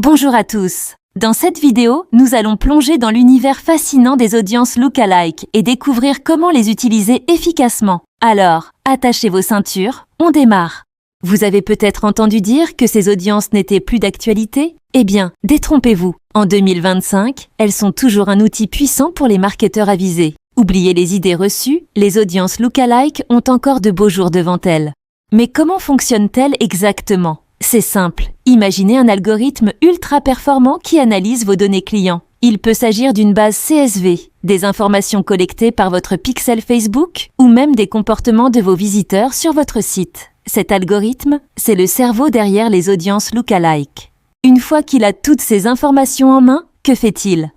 Bonjour à tous. Dans cette vidéo, nous allons plonger dans l'univers fascinant des audiences lookalike et découvrir comment les utiliser efficacement. Alors, attachez vos ceintures, on démarre. Vous avez peut-être entendu dire que ces audiences n'étaient plus d'actualité? Eh bien, détrompez-vous. En 2025, elles sont toujours un outil puissant pour les marketeurs avisés. Oubliez les idées reçues, les audiences lookalike ont encore de beaux jours devant elles. Mais comment fonctionnent-elles exactement? C'est simple. Imaginez un algorithme ultra performant qui analyse vos données clients. Il peut s'agir d'une base CSV, des informations collectées par votre pixel Facebook ou même des comportements de vos visiteurs sur votre site. Cet algorithme, c'est le cerveau derrière les audiences lookalike. Une fois qu'il a toutes ces informations en main, que fait-il?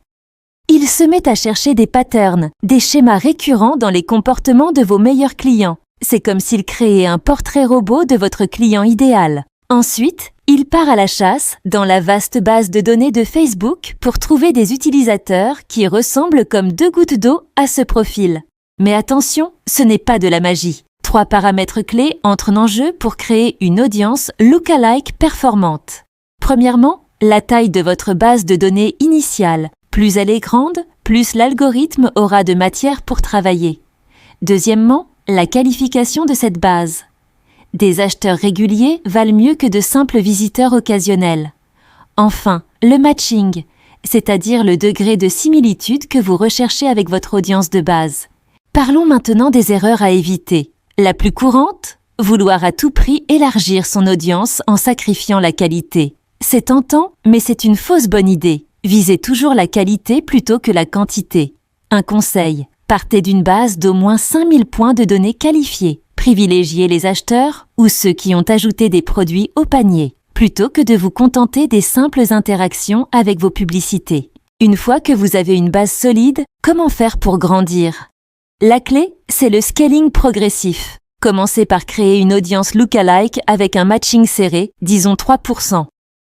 Il se met à chercher des patterns, des schémas récurrents dans les comportements de vos meilleurs clients. C'est comme s'il créait un portrait robot de votre client idéal. Ensuite, il part à la chasse dans la vaste base de données de Facebook pour trouver des utilisateurs qui ressemblent comme deux gouttes d'eau à ce profil. Mais attention, ce n'est pas de la magie. 3 paramètres clés entrent en jeu pour créer une audience lookalike performante. Premièrement, la taille de votre base de données initiale. Plus elle est grande, plus l'algorithme aura de matière pour travailler. Deuxièmement, la qualification de cette base. Des acheteurs réguliers valent mieux que de simples visiteurs occasionnels. Enfin, le matching, c'est-à-dire le degré de similitude que vous recherchez avec votre audience de base. Parlons maintenant des erreurs à éviter. La plus courante, vouloir à tout prix élargir son audience en sacrifiant la qualité. C'est tentant, mais c'est une fausse bonne idée. Visez toujours la qualité plutôt que la quantité. Un conseil, partez d'une base d'au moins 5000 points de données qualifiés. Privilégiez les acheteurs ou ceux qui ont ajouté des produits au panier, plutôt que de vous contenter des simples interactions avec vos publicités. Une fois que vous avez une base solide, comment faire pour grandir? La clé, c'est le scaling progressif. Commencez par créer une audience lookalike avec un matching serré, disons 3%.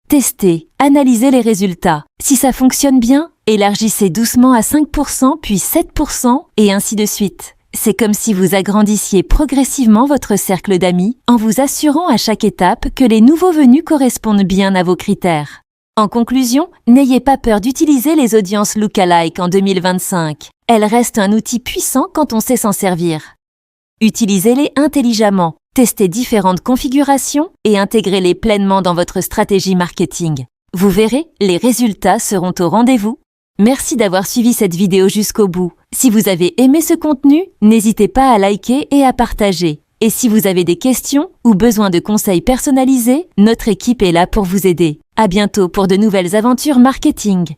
Testez, analysez les résultats. Si ça fonctionne bien, élargissez doucement à 5%, puis 7%, et ainsi de suite. C'est comme si vous agrandissiez progressivement votre cercle d'amis en vous assurant à chaque étape que les nouveaux venus correspondent bien à vos critères. En conclusion, n'ayez pas peur d'utiliser les audiences lookalike en 2025. Elles restent un outil puissant quand on sait s'en servir. Utilisez-les intelligemment, testez différentes configurations et intégrez-les pleinement dans votre stratégie marketing. Vous verrez, les résultats seront au rendez-vous. Merci d'avoir suivi cette vidéo jusqu'au bout. Si vous avez aimé ce contenu, n'hésitez pas à liker et à partager. Et si vous avez des questions ou besoin de conseils personnalisés, notre équipe est là pour vous aider. À bientôt pour de nouvelles aventures marketing.